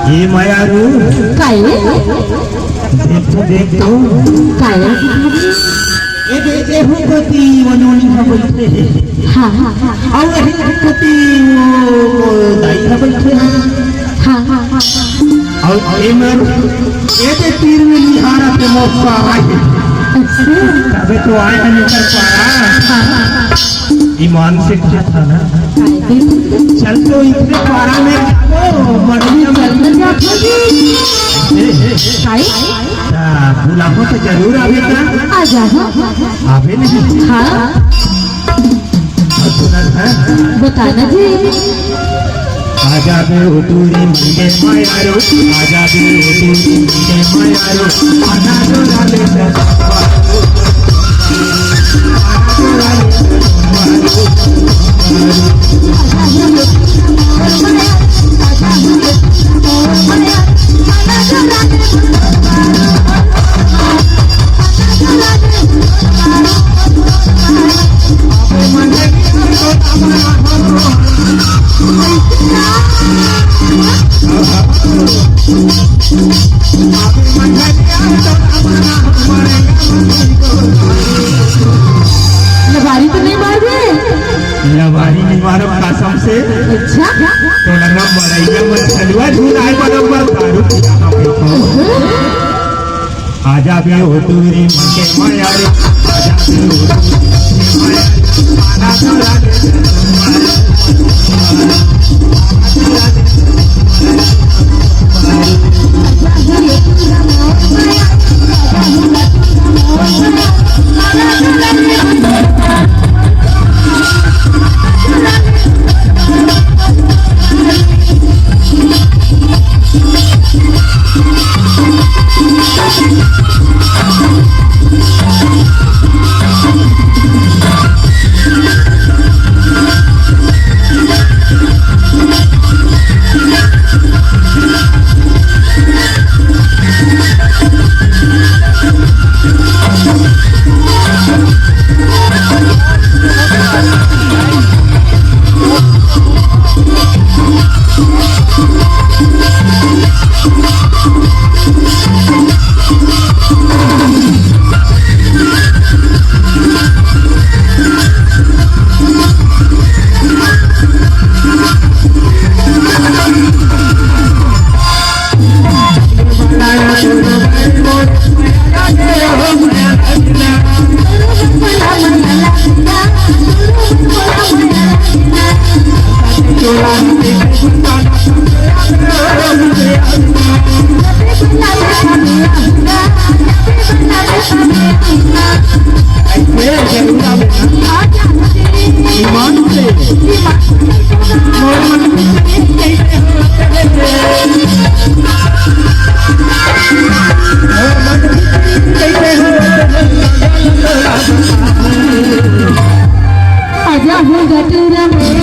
ये मायारू काय देखो काय ये देखो पति वनोनी का बैठे हाँ हाँ हाँ और ये पति वो दाई का बैठे हाँ हाँ हाँ और ये मर ये तीर में निहारा पे मौका आए अबे तो आया नहीं कर पाया ईमान से कहा था ना चल तो इतने पारा में मरनी बुलाओ तो जरूर आवेगा आ जाओ आवे नहीं हाँ बताना जी आजा बे उतूरी मुझे मायारो आजा बे उतूरी मुझे मायारो आजा तो राले लबारी तो नहीं मार रहे लबारी नहीं मारो कसम से अच्छा तो लगा मरैया मत चलवा झूला है बराबर दारू पियाना पे आजा बे उतूरी मुझे मायारो आजा बे उतूरी मायारो आना तो राले आजा हूँ गटूरा में